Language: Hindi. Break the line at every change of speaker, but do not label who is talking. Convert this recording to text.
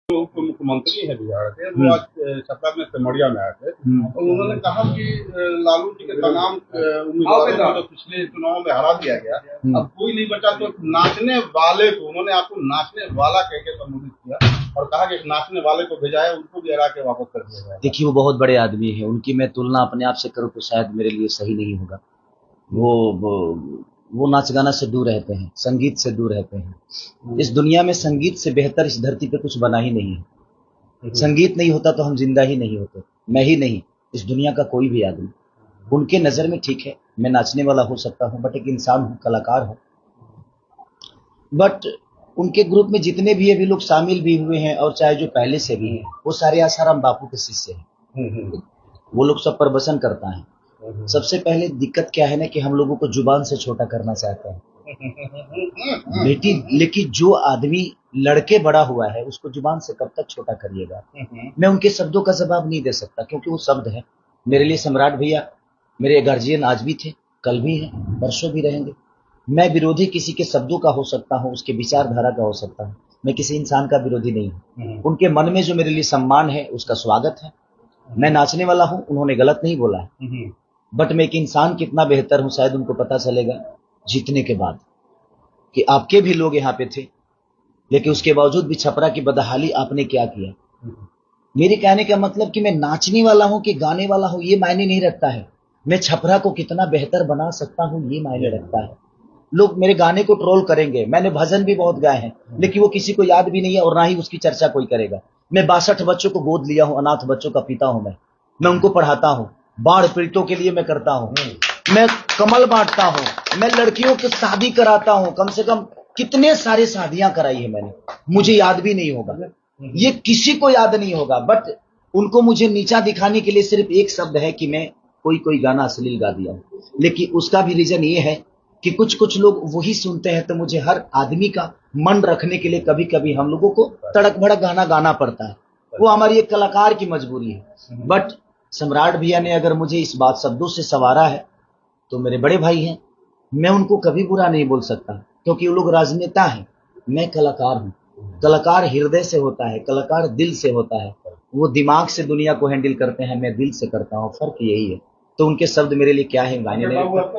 उप मुख्यमंत्री है बिहार के, वो आज छपरा में सिमरिया में आए थे और उन्होंने कहा कि लालू जी के तमाम उम्मीदवारों को जो पिछले चुनाव में हरा दिया गया, अब कोई नहीं बचा, तो नाचने वाले को, उन्होंने आपको नाचने वाला कह के संबोधित किया और कहा कि नाचने वाले को भेजा है, उनको भी हरा के वापस कर दिया जाए।
देखिए, वो बहुत बड़े आदमी है, उनकी मैं तुलना अपने आप से करूँ तो शायद मेरे लिए सही नहीं होगा। वो नाच गाना से दूर रहते हैं, संगीत से दूर रहते हैं। इस दुनिया में संगीत से बेहतर इस धरती पे कुछ बना ही नहीं है। संगीत नहीं होता तो हम जिंदा ही नहीं होते, मैं ही नहीं, इस दुनिया का कोई भी आदमी। उनके नजर में ठीक है, मैं नाचने वाला हो सकता हूँ, बट एक इंसान हूँ, कलाकार हूँ। बट उनके ग्रुप में जितने भी अभी लोग शामिल भी हुए हैं और चाहे जो पहले से भी हैं, वो सारे आसाराम बापू के शिष्य हैं। वो लोग सब प्रवचन करता है। सबसे पहले दिक्कत क्या है ना कि हम लोगों को जुबान से छोटा करना चाहते हैं बेटी, लेकिन जो आदमी लड़के बड़ा हुआ है उसको जुबान से कब तक छोटा करिएगा। मैं उनके शब्दों का जवाब नहीं दे सकता क्योंकि वो शब्द है मेरे लिए। सम्राट भैया मेरे गार्जियन आज भी थे, कल भी हैं, परसों भी रहेंगे। मैं विरोधी किसी के शब्दों का हो सकता हूँ, उसके विचारधारा का हो सकता हूँ, मैं किसी इंसान का विरोधी नहीं हूँ। उनके मन में जो मेरे लिए सम्मान है उसका स्वागत है। मैं नाचने वाला हूँ, उन्होंने गलत नहीं बोला है, बट मैं एक इंसान कितना बेहतर हूं शायद उनको पता चलेगा जीतने के बाद कि आपके भी लोग यहाँ पे थे, लेकिन उसके बावजूद भी छपरा की बदहाली आपने क्या किया। मेरे कहने का मतलब कि मैं नाचने वाला हूं कि गाने वाला हूं ये मायने नहीं रखता है, मैं छपरा को कितना बेहतर बना सकता हूं ये मायने रखता है। लोग मेरे गाने को ट्रोल करेंगे, मैंने भजन भी बहुत गाए हैं, लेकिन वो किसी को याद भी नहीं है और ना ही उसकी चर्चा कोई करेगा। मैं 62 बच्चों को गोद लिया हूं, अनाथ बच्चों का पिता हूं। मैं उनको पढ़ाता हूं, बाढ़ पीड़ितों के लिए मैं करता हूं, मैं कमल बांटता हूं, मैं लड़कियों की शादी कराता हूं। कम से कम कितने सारे शादियां कराई है मैंने, मुझे याद भी नहीं होगा, ये किसी को याद नहीं होगा। बट उनको मुझे नीचा दिखाने के लिए सिर्फ एक शब्द है कि मैं कोई गाना अश्लील गा दिया, लेकिन उसका भी रीजन ये है कि कुछ लोग वही सुनते हैं, तो मुझे हर आदमी का मन रखने के लिए कभी कभी हम लोगों को तड़क भड़क गाना गाना पड़ता है। वो हमारी एक कलाकार की मजबूरी है। बट सम्राट भैया ने अगर मुझे इस बात शब्दों से सवारा है तो मेरे बड़े भाई हैं, मैं उनको कभी बुरा नहीं बोल सकता क्योंकि वो लोग राजनेता हैं, मैं कलाकार हूँ। कलाकार हृदय से होता है, कलाकार दिल से होता है। वो दिमाग से दुनिया को हैंडल करते हैं, मैं दिल से करता हूँ, फर्क यही है। तो उनके शब्द मेरे लिए क्या है, गाने नहीं।